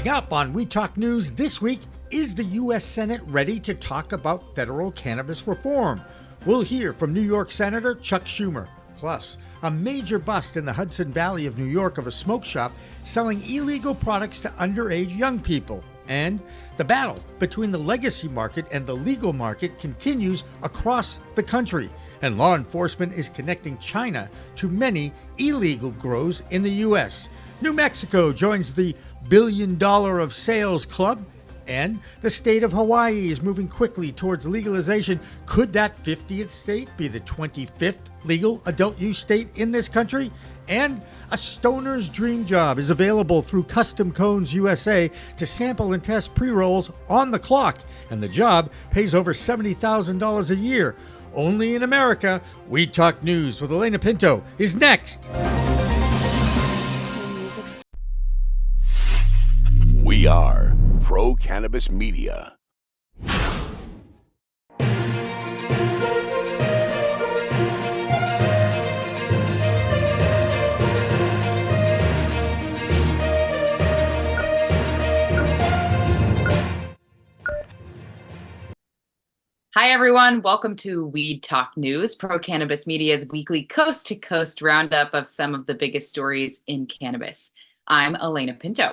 Coming up on We Talk News this week, is the U.S. Senate ready to talk about federal cannabis reform? We'll hear from New York Senator Chuck Schumer. Plus, a major bust in the Hudson Valley of New York of a smoke shop selling illegal products to underage young people. And the battle between the legacy market and the legal market continues across the country. And law enforcement is connecting China to many illegal grows in the U.S. New Mexico joins the $1 billion of sales club. And the state of Hawaii is moving quickly towards legalization. Could that 50th state be the 25th legal adult use state in this country? And a stoner's dream job is available through Custom Cones USA to sample and test pre-rolls on the clock. And the job pays over $70,000 a year. Only in America. We Talk News with Alaina Pinto is next. We are Pro Cannabis Media. Hi, everyone. Welcome to Weed Talk News, Pro Cannabis Media's weekly coast-to-coast roundup of some of the biggest stories in cannabis. I'm Alaina Pinto.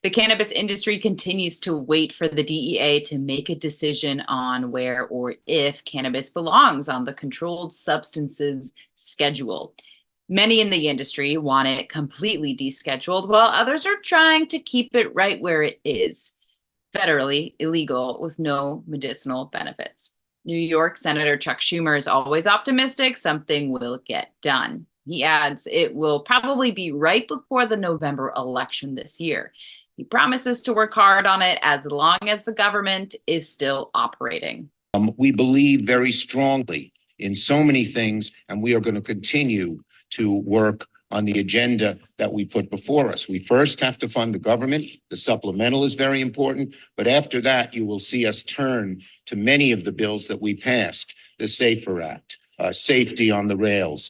The cannabis industry continues to wait for the DEA to make a decision on where or if cannabis belongs on the controlled substances schedule. Many in the industry want it completely descheduled, while others are trying to keep it right where it is, federally illegal with no medicinal benefits. New York Senator Chuck Schumer is always optimistic something will get done. He adds it will probably be right before the November election this year. He promises to work hard on it as long as the government is still operating. We believe very strongly in so many things, and we are going to continue to work on the agenda that we put before us. We first have to fund the government. The supplemental is very important, but after that, you will see us turn to many of the bills that we passed, the SAFER Act, safety on the rails,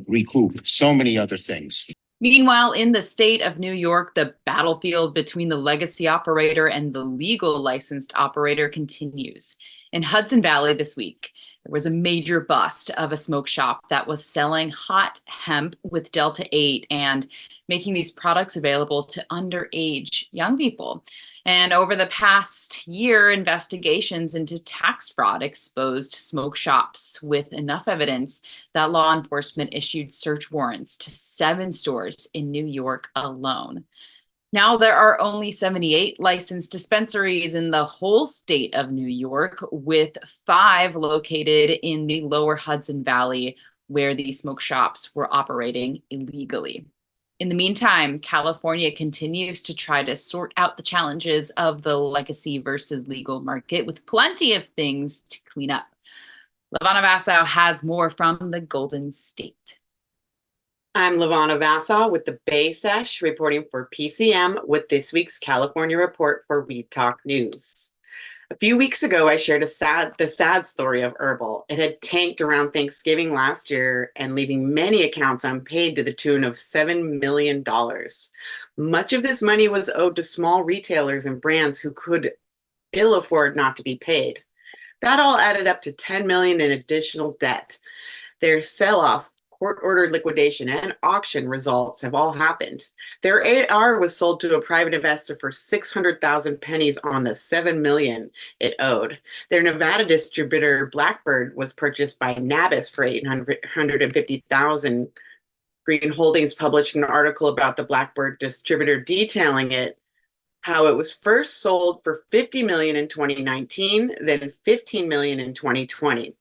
recoup, so many other things. Meanwhile, in the state of New York, the battlefield between the legacy operator and the legal licensed operator continues. In Hudson Valley this week, there was a major bust of a smoke shop that was selling hot hemp with Delta 8 and making these products available to underage young people. And over the past year, investigations into tax fraud exposed smoke shops with enough evidence that law enforcement issued search warrants to 7 stores in New York alone. Now there are only 78 licensed dispensaries in the whole state of New York, with 5 located in the lower Hudson Valley, where these smoke shops were operating illegally. In the meantime, California continues to try to sort out the challenges of the legacy versus legal market with plenty of things to clean up. Levana Vassau has more from the Golden State. I'm Levana Vassau with the Bay Sesh, reporting for PCM with this week's California report for Weed Talk News. A few weeks ago, I shared the sad story of Herbal. It had tanked around Thanksgiving last year and leaving many accounts unpaid to the tune of $7 million. Much of this money was owed to small retailers and brands who could ill afford not to be paid. That all added up to $10 million in additional debt. Their sell-off, court-ordered liquidation, and auction results have all happened. Their AR was sold to a private investor for 600,000 pennies on the $7 million it owed. Their Nevada distributor, Blackbird, was purchased by Nabis for $850,000. Green Holdings published an article about the Blackbird distributor detailing it, how it was first sold for $50 million in 2019, then $15 million in 2020.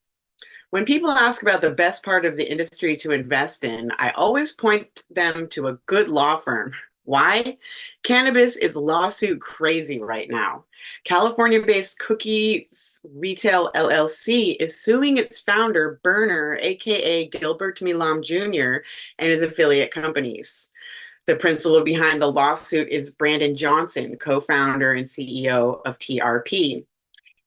When people ask about the best part of the industry to invest in, I always point them to a good law firm. Why? Cannabis is lawsuit crazy right now. California-based Cookies Retail LLC is suing its founder, Berner, aka Gilbert Milam Jr., and his affiliate companies. The principal behind the lawsuit is Brandon Johnson, co-founder and CEO of TRP.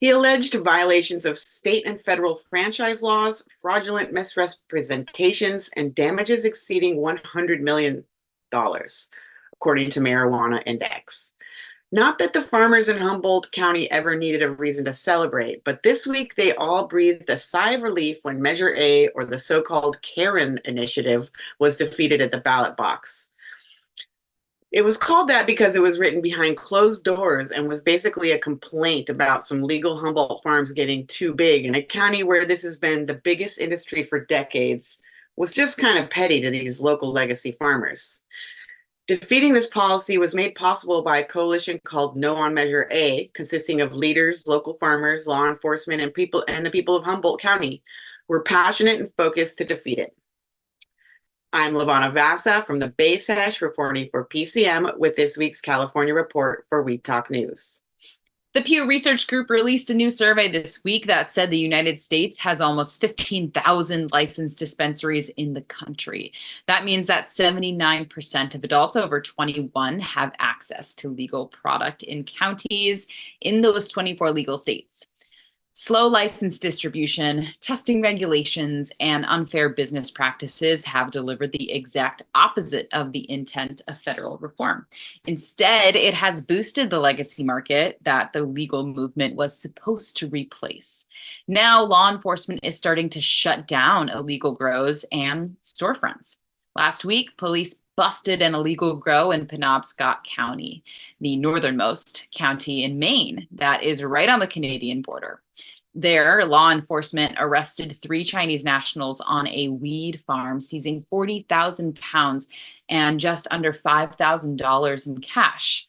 He alleged violations of state and federal franchise laws, fraudulent misrepresentations, and damages exceeding $100 million, according to Marijuana Index. Not that the farmers in Humboldt County ever needed a reason to celebrate, but this week they all breathed a sigh of relief when Measure A, or the so-called Karen initiative, was defeated at the ballot box. It was called that because it was written behind closed doors and was basically a complaint about some legal Humboldt farms getting too big in a county where this has been the biggest industry for decades. Was just kind of petty to these local legacy farmers. Defeating this policy was made possible by a coalition called No on Measure A, consisting of leaders, local farmers, law enforcement, and the people of Humboldt County who were passionate and focused to defeat it. I'm Lavana Vasa from the Bay Sesh reporting for PCM with this week's California report for Weed Talk News. The Pew Research Group released a new survey this week that said the United States has almost 15,000 licensed dispensaries in the country. That means that 79% of adults over 21 have access to legal product in counties in those 24 legal states. Slow license distribution, testing regulations, and unfair business practices have delivered the exact opposite of the intent of federal reform. Instead, it has boosted the legacy market that the legal movement was supposed to replace. Now, law enforcement is starting to shut down illegal grows and storefronts. Last week, police busted an illegal grow in Penobscot County, the northernmost county in Maine that is right on the Canadian border. There, law enforcement arrested 3 Chinese nationals on a weed farm, seizing 40,000 pounds and just under $5,000 in cash.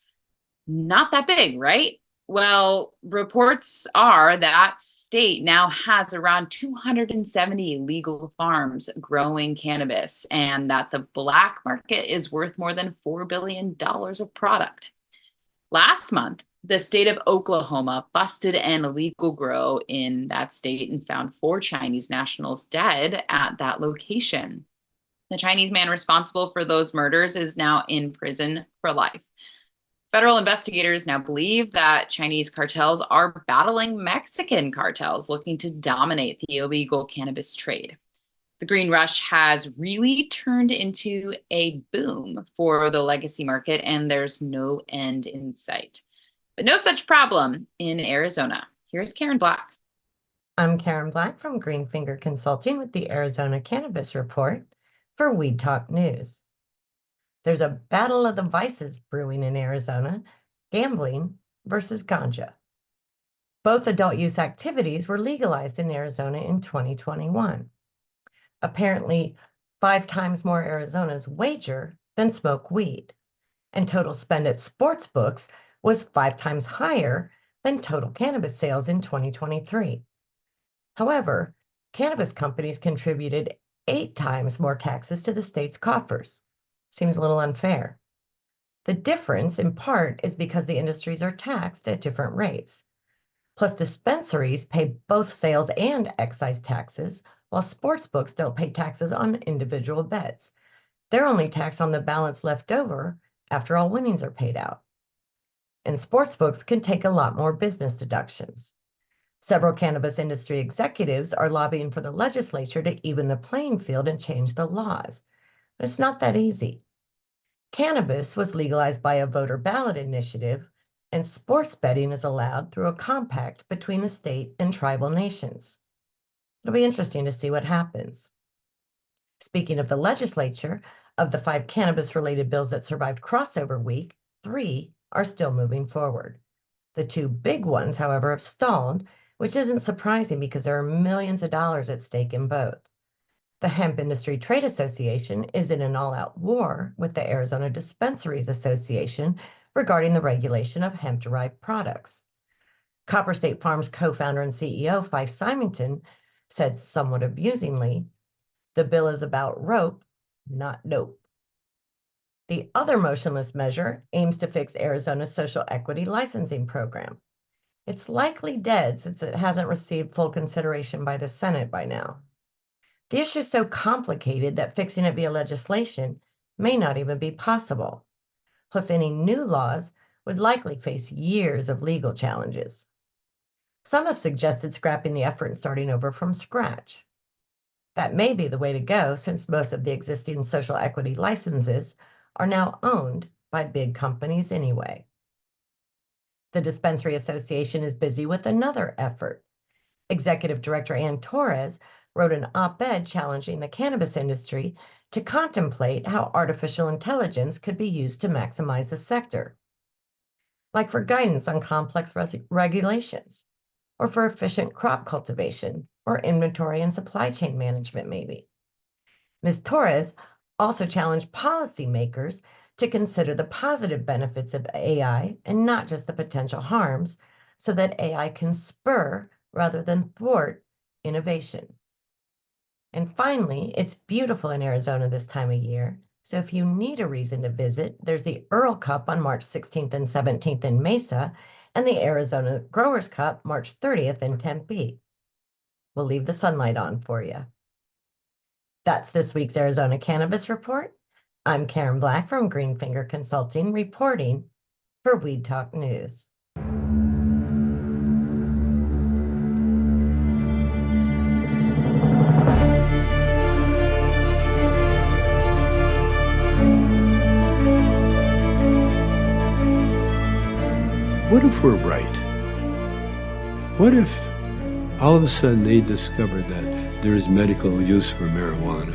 Not that big, right? Well, reports are that state now has around 270 legal farms growing cannabis, and that the black market is worth more than $4 billion of product. Last month, the state of Oklahoma busted an illegal grow in that state and found 4 Chinese nationals dead at that location. The Chinese man responsible for those murders is now in prison for life. Federal investigators now believe that Chinese cartels are battling Mexican cartels looking to dominate the illegal cannabis trade. The green rush has really turned into a boom for the legacy market, and there's no end in sight. But no such problem in Arizona. Here's Karen Black. I'm Karen Black from Greenfinger Consulting with the Arizona Cannabis Report for Weed Talk News. There's a battle of the vices brewing in Arizona, gambling versus ganja. Both adult use activities were legalized in Arizona in 2021. Apparently, 5 times more Arizonans wager than smoke weed, and total spend at sports books was 5 times higher than total cannabis sales in 2023. However, cannabis companies contributed 8 times more taxes to the state's coffers. Seems a little unfair. The difference, in part, is because the industries are taxed at different rates. Plus, dispensaries pay both sales and excise taxes, while sports books don't pay taxes on individual bets. They're only taxed on the balance left over after all winnings are paid out. And sports books can take a lot more business deductions. Several cannabis industry executives are lobbying for the legislature to even the playing field and change the laws. But it's not that easy. Cannabis was legalized by a voter ballot initiative, and sports betting is allowed through a compact between the state and tribal nations. It'll be interesting to see what happens. Speaking of the legislature, of the 5 cannabis-related bills that survived crossover week, 3 are still moving forward. The 2 big ones, however, have stalled, which isn't surprising because there are millions of dollars at stake in both. The Hemp Industry Trade Association is in an all-out war with the Arizona Dispensaries Association regarding the regulation of hemp-derived products. Copper State Farms co-founder and CEO Fife Symington said somewhat abusingly, "The bill is about rope, not dope." The other motionless measure aims to fix Arizona's social equity licensing program. It's likely dead since it hasn't received full consideration by the Senate by now. The issue is so complicated that fixing it via legislation may not even be possible. Plus, any new laws would likely face years of legal challenges. Some have suggested scrapping the effort and starting over from scratch. That may be the way to go since most of the existing social equity licenses are now owned by big companies anyway. The Dispensary Association is busy with another effort. Executive Director Ann Torres wrote an op-ed challenging the cannabis industry to contemplate how artificial intelligence could be used to maximize the sector, like for guidance on complex regulations, or for efficient crop cultivation, or inventory and supply chain management, maybe. Ms. Torres also challenged policymakers to consider the positive benefits of AI and not just the potential harms, so that AI can spur rather than thwart innovation. And finally, it's beautiful in Arizona this time of year. So if you need a reason to visit, there's the Earl Cup on March 16th and 17th in Mesa, and the Arizona Growers Cup March 30th in Tempe. We'll leave the sunlight on for you. That's this week's Arizona Cannabis Report. I'm Karen Black from Greenfinger Consulting, reporting for Weed Talk News. What if we're right? What if all of a sudden they discovered that there is medical use for marijuana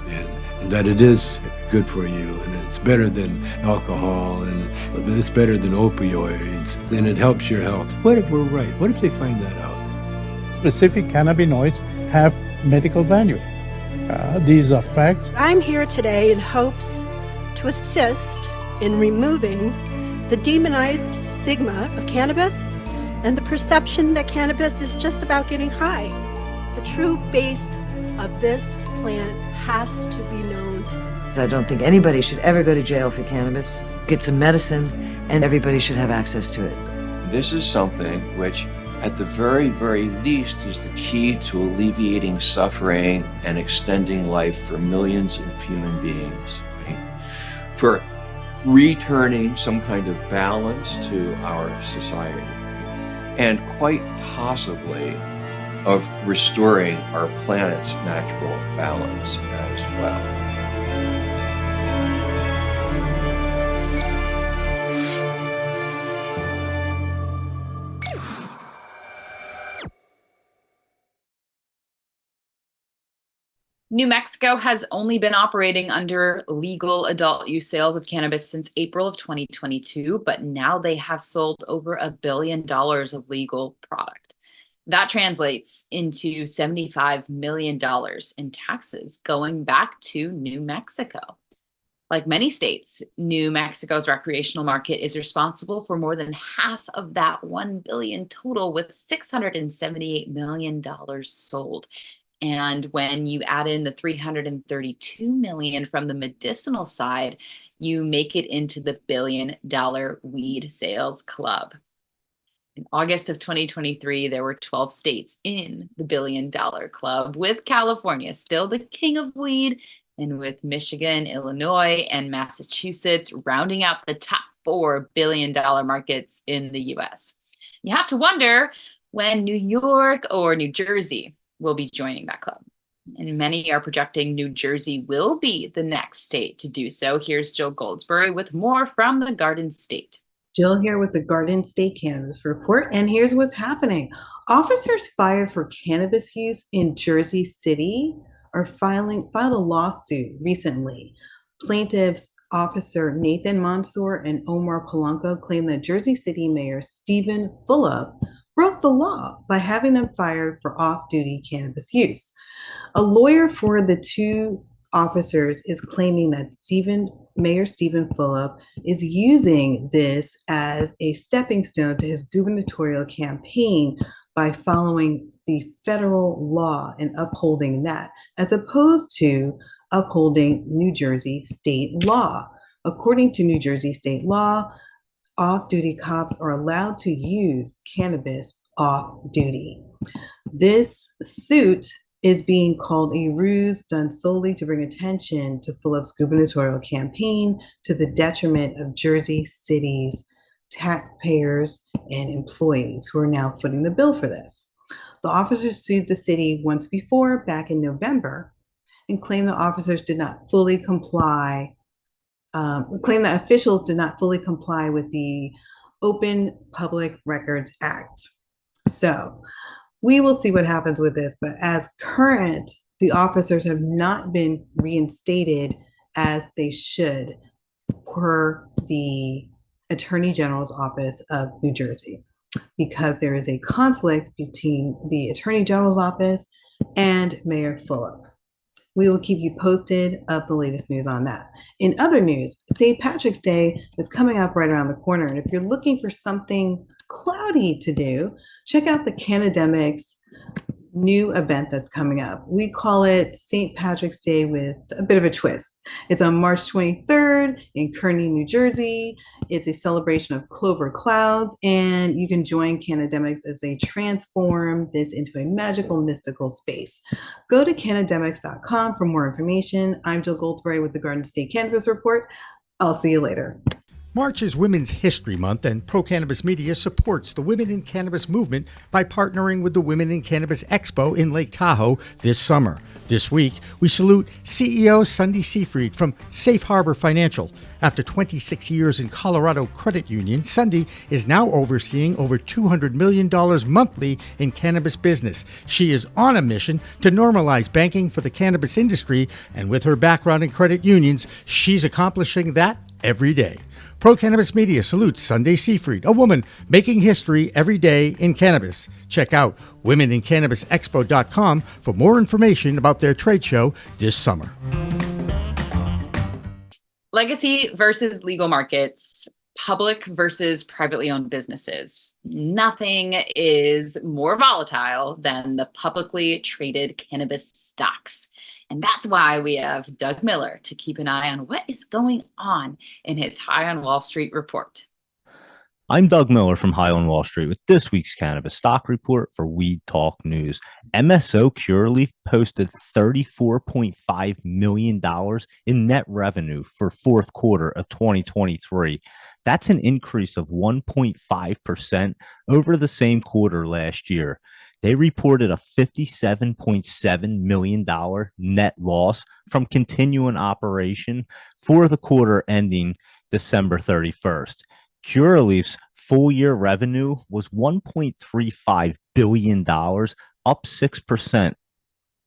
and that it is good for you and it's better than alcohol and it's better than opioids and it helps your health? What if we're right? What if they find that out? Specific cannabinoids have medical value. These are facts. I'm here today in hopes to assist in removing the demonized stigma of cannabis and the perception that cannabis is just about getting high. The true base of this plant has to be known. I don't think anybody should ever go to jail for cannabis. Get some medicine, and everybody should have access to it. This is something which, at the very, very least, is the key to alleviating suffering and extending life for millions of human beings. Right? For returning some kind of balance to our society, and quite possibly of restoring our planet's natural balance as well. New Mexico has only been operating under legal adult use sales of cannabis since April of 2022, but now they have sold over $1 billion of legal product. That translates into $75 million in taxes going back to New Mexico. Like many states, New Mexico's recreational market is responsible for more than half of that $1 billion total, with $678 million sold. And when you add in the $332 million from the medicinal side, you make it into the $1 billion weed sales club. In August of 2023, there were 12 states in the $1 billion club, with California still the king of weed, and with Michigan, Illinois, and Massachusetts rounding out the top 4 $1 billion markets in the US. You have to wonder when New York or New Jersey will be joining that club. And many are projecting New Jersey will be the next state to do so. Here's Jill Goldsberry with more from the Garden State. Jill here with the Garden State Cannabis Report, and here's what's happening. Officers fired for cannabis use in Jersey City filed a lawsuit recently. Plaintiffs Officer Nathan Mansour and Omar Polanco claim that Jersey City Mayor Stephen Fulop broke the law by having them fired for off-duty cannabis use. A lawyer for the two officers is claiming that Mayor Stephen Fulop is using this as a stepping stone to his gubernatorial campaign by following the federal law and upholding that, as opposed to upholding New Jersey state law. According to New Jersey state law, off-duty cops are allowed to use cannabis off-duty. This suit is being called a ruse done solely to bring attention to Fulop's gubernatorial campaign to the detriment of Jersey City's taxpayers and employees who are now footing the bill for this. The officers sued the city once before, back in November, and claimed the officers did not fully comply, claimed that officials did not fully comply with the Open Public Records Act. So we will see what happens with this, but as current, the officers have not been reinstated as they should per the Attorney General's Office of New Jersey, because there is a conflict between the Attorney General's office and Mayor Fulop. We will keep you posted of the latest news on that. In other news, St. Patrick's Day is coming up right around the corner. And if you're looking for something cloudy to do, check out the Canademics new event that's coming up. We call it St. Patrick's Day with a bit of a twist. It's on March 23rd in Kearney, New Jersey. It's a celebration of clover clouds, and you can join Canademics as they transform this into a magical, mystical space. Go to canademics.com for more information. I'm Jill Goldsberry with the Garden State Cannabis Report. I'll see you later. March is Women's History Month, and Pro Cannabis Media supports the Women in Cannabis movement by partnering with the Women in Cannabis Expo in Lake Tahoe this summer. This week, we salute CEO Sunday Seafried from Safe Harbor Financial. After 26 years in Colorado Credit Union, Sunday is now overseeing over $200 million monthly in cannabis business. She is on a mission to normalize banking for the cannabis industry, and with her background in credit unions, she's accomplishing that every day. Pro Cannabis Media salutes Sunday Seafried, a woman making history every day in cannabis. Check out womeninCannabisExpo.com for more information about their trade show this summer. Legacy versus legal markets, public versus privately owned businesses. Nothing is more volatile than the publicly traded cannabis stocks. And that's why we have Doug Miller to keep an eye on what is going on in his High on Wall Street report. I'm Doug Miller from High on Wall Street with this week's cannabis stock report for Weed Talk News. MSO Curleaf posted $34.5 million in net revenue for fourth quarter of 2023. That's an increase of 1.5% over the same quarter last year. They reported a $57.7 million net loss from continuing operation for the quarter ending December 31st. Curaleaf's full-year revenue was $1.35 billion, up 6%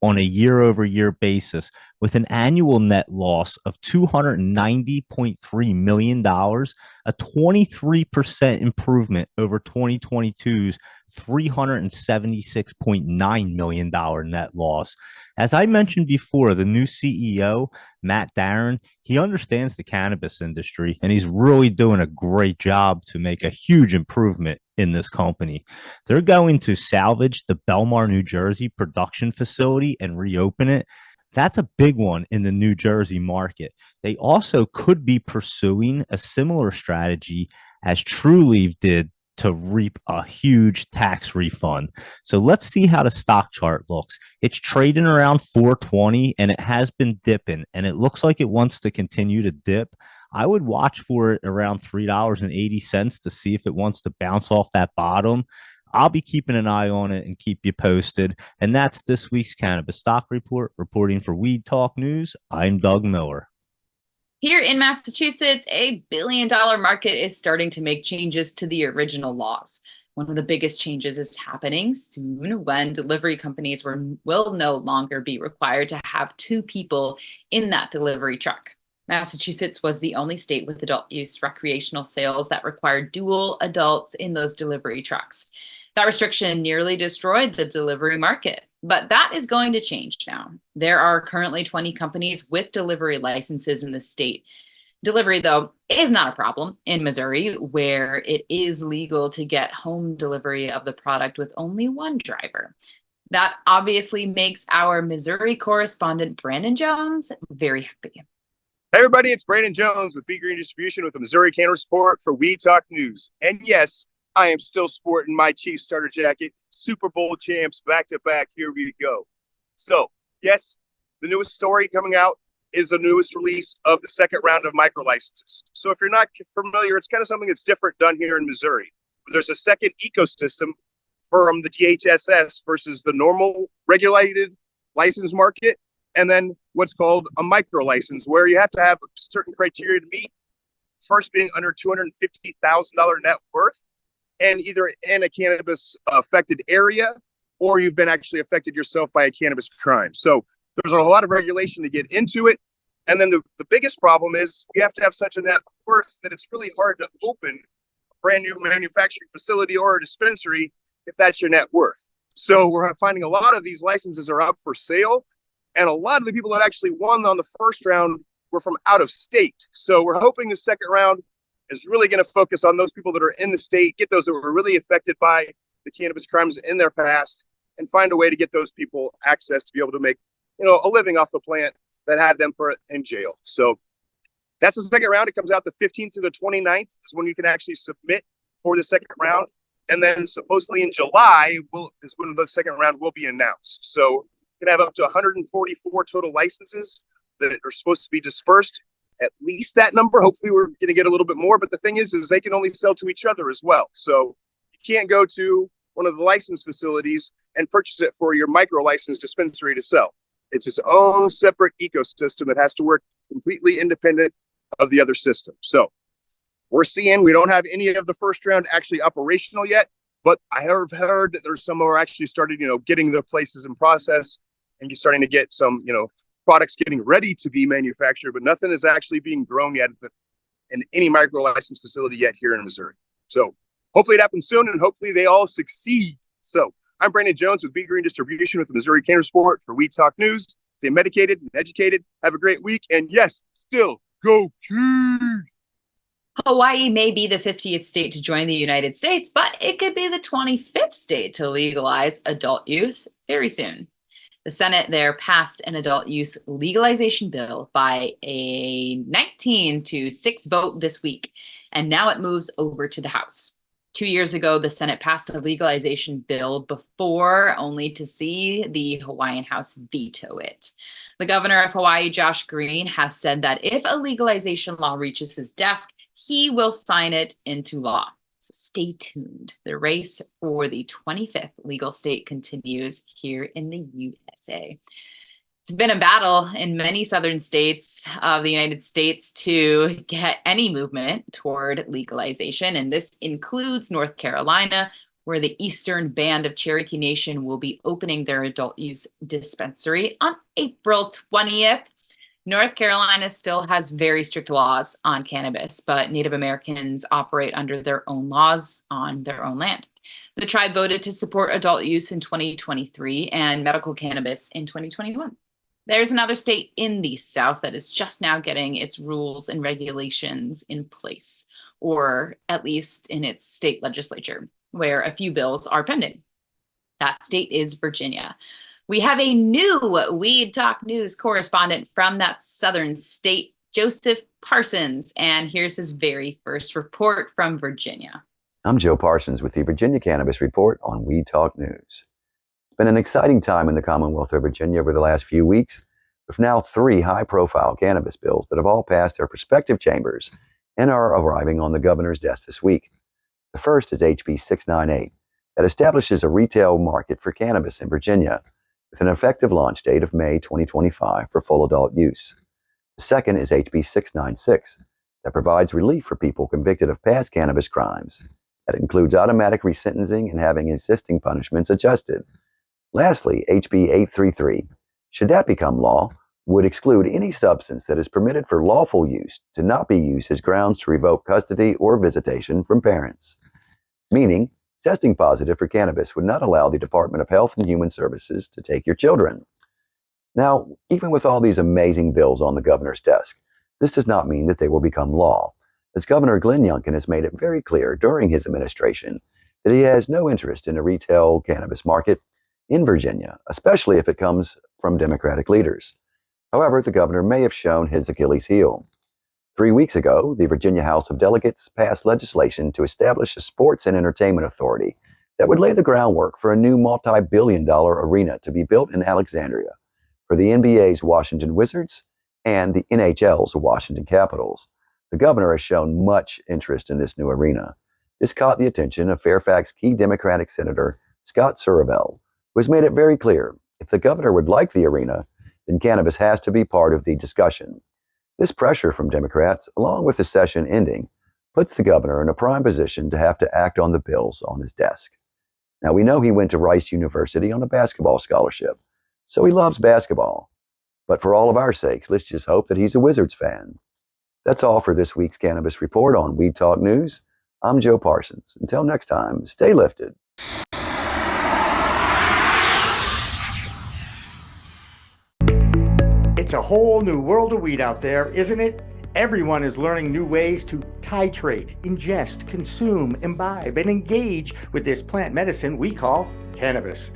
on a year-over-year basis, with an annual net loss of $290.3 million, a 23% improvement over 2022's $376.9 million net loss. As I mentioned before, the new CEO, Matt Darin, he understands the cannabis industry, and he's really doing a great job to make a huge improvement in this company. They're going to salvage the Belmar, New Jersey production facility and reopen it. That's a big one in the New Jersey market. They also could be pursuing a similar strategy as Trulieve did to reap a huge tax refund. So let's see how the stock chart looks. It's trading around 420 and it has been dipping, and it looks like it wants to continue to dip. I would watch for it around $3.80 to see if it wants to bounce off that bottom. I'll be keeping an eye on it and keep you posted. And that's this week's Cannabis Stock Report. Reporting for Weed Talk News, I'm Doug Miller. Here in Massachusetts, a billion-dollar market is starting to make changes to the original laws. One of the biggest changes is happening soon when delivery companies will no longer be required to have two people in that delivery truck. Massachusetts was the only state with adult use recreational sales that required dual adults in those delivery trucks. That restriction nearly destroyed the delivery market, but that is going to change now. There are currently 20 companies with delivery licenses in the state. Delivery, though, is not a problem in Missouri, where it is legal to get home delivery of the product with only one driver. That obviously makes our Missouri correspondent, Brandon Jones, very happy. Hey everybody, it's Brandon Jones with Bee Green Distribution with the Missouri Cannabis Report for Weed Talk News. And yes, I am still sporting my Chiefs starter jacket. Super Bowl champs, back to back. Here we go. So, yes, the newest story coming out is the newest release of the second round of micro licenses. So, if you're not familiar, it's kind of something that's different done here in Missouri. There's a second ecosystem from the DHSS versus the normal regulated license market, and then what's called a micro license, where you have to have certain criteria to meet first being under $250,000 net worth, and either in a cannabis affected area, or you've been actually affected yourself by a cannabis crime. So there's a lot of regulation to get into it. And then the biggest problem is you have to have such a net worth that it's really hard to open a brand new manufacturing facility or a dispensary if that's your net worth. So we're finding a lot of these licenses are up for sale. And a lot of the people that actually won on the first round were from out of state. So we're hoping the second round is really going to focus on those people that are in the state, get those that were really affected by the cannabis crimes in their past, and find a way to get those people access to be able to make, a living off the plant that had them in jail. So that's the second round. It comes out the 15th to the 29th is when you can actually submit for the second round. And then supposedly in July is when the second round will be announced. So you can have up to 144 total licenses that are supposed to be dispersed. At least that number. Hopefully we're going to get a little bit more. But the thing is they can only sell to each other as well. So you can't go to one of the licensed facilities and purchase it for your micro licensed dispensary to sell. It's its own separate ecosystem that has to work completely independent of the other system. So we're seeing we don't have any of the first round actually operational yet, but I have heard that there's some who are actually started, getting the places in process, and you're starting to get some, products getting ready to be manufactured, but nothing is actually being grown yet in any micro license facility yet here in Missouri. So hopefully it happens soon, and hopefully they all succeed. So I'm Brandon Jones with Be Green Distribution with the Missouri Cannabis Report for Weed Talk News. Stay medicated and educated. Have a great week. And yes, still go Chiefs! Hawaii may be the 50th state to join the United States, but it could be the 25th state to legalize adult use very soon. The Senate there passed an adult use legalization bill by a 19-6 vote this week, and now it moves over to the House. 2 years ago, the Senate passed a legalization bill before, only to see the Hawaiian House veto it. The governor of Hawaii, Josh Green, has said that if a legalization law reaches his desk, he will sign it into law. So stay tuned. The race for the 25th legal state continues here in the USA. It's been a battle in many southern states of the United States to get any movement toward legalization, and this includes North Carolina, where the Eastern Band of Cherokee Nation will be opening their adult use dispensary on April 20th. North Carolina still has very strict laws on cannabis, but Native Americans operate under their own laws on their own land. The tribe voted to support adult use in 2023 and medical cannabis in 2021. There's another state in the South that is just now getting its rules and regulations in place, or at least in its state legislature, where a few bills are pending. That state is Virginia. We have a new Weed Talk News correspondent from that southern state, Joseph Parsons, and here's his very first report from Virginia. I'm Joe Parsons with the Virginia Cannabis Report on Weed Talk News. It's been an exciting time in the Commonwealth of Virginia over the last few weeks, with now 3 high-profile cannabis bills that have all passed their respective chambers and are arriving on the governor's desk this week. The first is HB 698, that establishes a retail market for cannabis in Virginia, with an effective launch date of May 2025 for full adult use. The second is HB 696, that provides relief for people convicted of past cannabis crimes. That includes automatic resentencing and having existing punishments adjusted. Lastly, HB 833, should that become law, would exclude any substance that is permitted for lawful use to not be used as grounds to revoke custody or visitation from parents. Meaning, testing positive for cannabis would not allow the Department of Health and Human Services to take your children. Now, even with all these amazing bills on the governor's desk, this does not mean that they will become law, as Governor Glenn Youngkin has made it very clear during his administration that he has no interest in a retail cannabis market in Virginia, especially if it comes from Democratic leaders. However, the governor may have shown his Achilles heel. 3 weeks ago, the Virginia House of Delegates passed legislation to establish a sports and entertainment authority that would lay the groundwork for a new multi-billion-dollar arena to be built in Alexandria for the NBA's Washington Wizards and the NHL's Washington Capitals. The governor has shown much interest in this new arena. This caught the attention of Fairfax key Democratic Senator Scott Survell, who has made it very clear if the governor would like the arena, then cannabis has to be part of the discussion. This pressure from Democrats, along with the session ending, puts the governor in a prime position to have to act on the bills on his desk. Now, we know he went to Rice University on a basketball scholarship, so he loves basketball. But for all of our sakes, let's just hope that he's a Wizards fan. That's all for this week's Cannabis Report on Weed Talk News. I'm Joe Parsons. Until next time, stay lifted. It's a whole new world of weed out there, isn't it? Everyone is learning new ways to titrate, ingest, consume, imbibe, and engage with this plant medicine we call cannabis.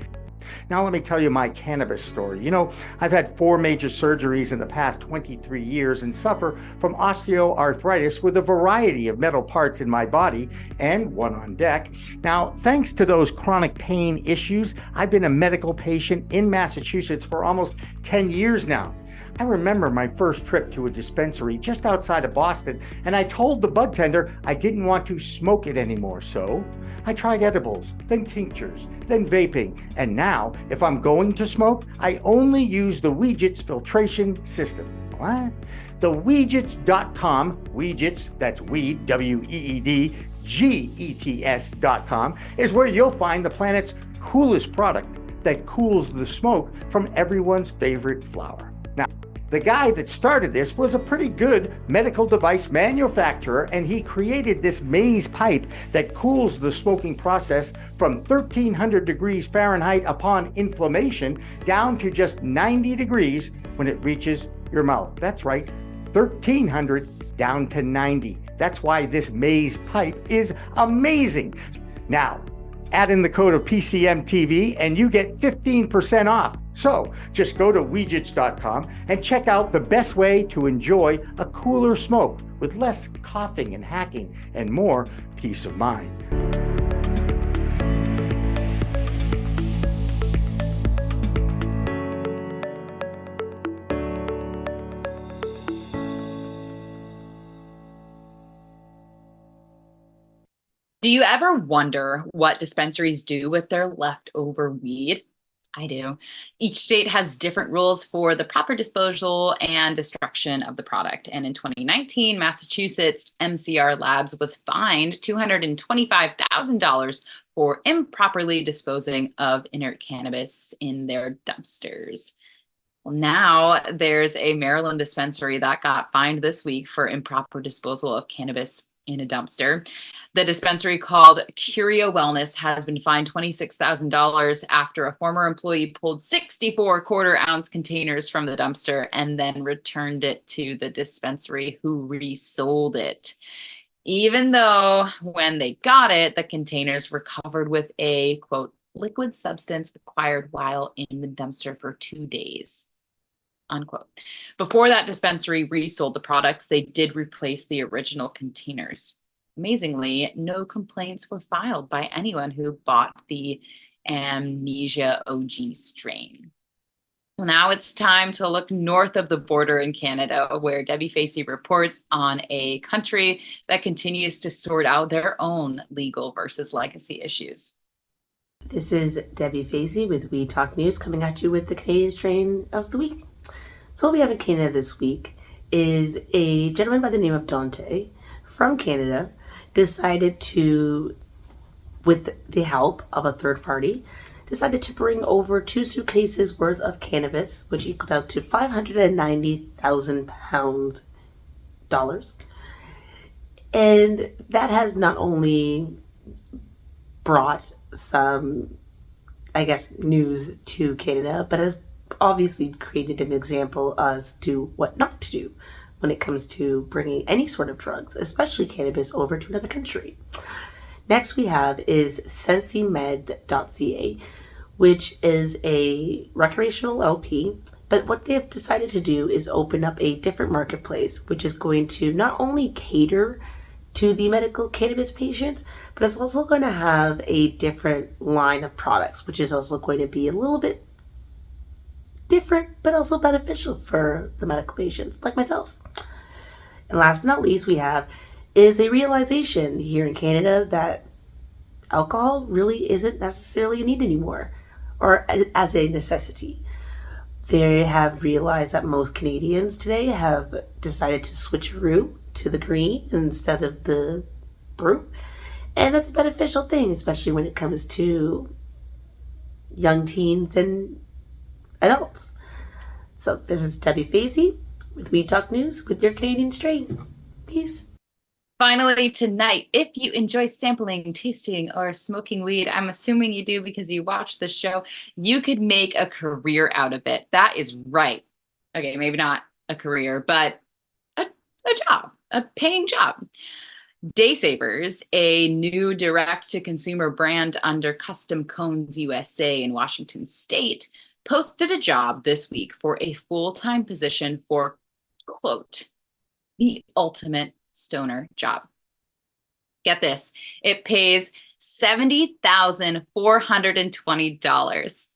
Now let me tell you my cannabis story. You know, I've had 4 major surgeries in the past 23 years and suffer from osteoarthritis with a variety of metal parts in my body and one on deck. Now, thanks to those chronic pain issues, I've been a medical patient in Massachusetts for almost 10 years now. I remember my first trip to a dispensary just outside of Boston, and I told the bud tender I didn't want to smoke it anymore, so I tried edibles, then tinctures, then vaping, and now, if I'm going to smoke, I only use the Weedgets filtration system. What? The Weedgets.com, Weedgets, that's weed, W-E-E-D, G-E-T-S.com, is where you'll find the planet's coolest product that cools the smoke from everyone's favorite flower. Now, the guy that started this was a pretty good medical device manufacturer, and he created this maze pipe that cools the smoking process from 1300 degrees Fahrenheit upon inflammation down to just 90 degrees when it reaches your mouth. That's right, 1300 down to 90. That's why this maze pipe is amazing. Now, add in the code of PCMTV and you get 15% off. So just go to Weedgets.com and check out the best way to enjoy a cooler smoke with less coughing and hacking and more peace of mind. Do you ever wonder what dispensaries do with their leftover weed? I do. Each state has different rules for the proper disposal and destruction of the product. And in 2019, Massachusetts MCR Labs was fined $225,000 for improperly disposing of inert cannabis in their dumpsters. Well, now there's a Maryland dispensary that got fined this week for improper disposal of cannabis in a dumpster. The dispensary, called Curio Wellness, has been fined $26,000 after a former employee pulled 64 quarter-ounce containers from the dumpster and then returned it to the dispensary, who resold it. Even though when they got it, the containers were covered with a, quote, liquid substance acquired while in the dumpster for 2 days. Unquote. Before that dispensary resold the products, they did replace the original containers. Amazingly, no complaints were filed by anyone who bought the Amnesia OG strain. Well, now it's time to look north of the border in Canada, where Debbie Facey reports on a country that continues to sort out their own legal versus legacy issues. This is Debbie Facey with We Talk News, coming at you with the Canadian strain of the week. So what we have in Canada this week is a gentleman by the name of Dante from Canada decided to, with the help of a third party, decided to bring over 2 suitcases worth of cannabis, which equals out to $590,000. And that has not only brought some, I guess, news to Canada, but has obviously created an example as to what not to do when it comes to bringing any sort of drugs, especially cannabis, over to another country. Next we have is sensimed.ca, which is a recreational LP, but what they have decided to do is open up a different marketplace, which is going to not only cater to the medical cannabis patients, but it's also going to have a different line of products, which is also going to be a little bit different, but also beneficial for the medical patients like myself. And last but not least, we have is a realization here in Canada that alcohol really isn't necessarily a need anymore, or as a necessity. they have realized that most Canadians today have decided to switcheroo to the green instead of the brew. And that's a beneficial thing, especially when it comes to young teens and adults. So this is Debbie Facey with Weed Talk News with your Canadian strain. Peace. Finally, tonight, if you enjoy sampling, tasting, or smoking weed, I'm assuming you do because you watch the show, you could make a career out of it. That is right. Okay, maybe not a career, but a job, a paying job. Day Savers, a new direct-to-consumer brand under Custom Cones USA in Washington State, posted a job this week for a full-time position for, quote, the ultimate stoner job. Get this, it pays $70,420.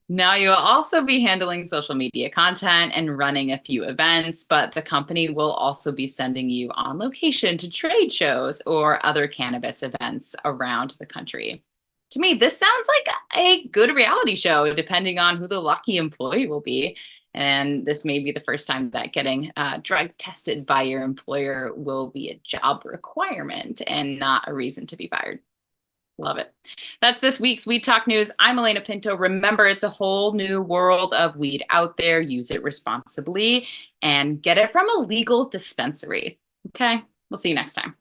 Now, you will also be handling social media content and running a few events, but the company will also be sending you on location to trade shows or other cannabis events around the country. To me, this sounds like a good reality show, depending on who the lucky employee will be. And this may be the first time that getting drug tested by your employer will be a job requirement and not a reason to be fired. Love it. That's this week's Weed Talk News. I'm Alaina Pinto. Remember, it's a whole new world of weed out there. Use it responsibly and get it from a legal dispensary. Okay, we'll see you next time.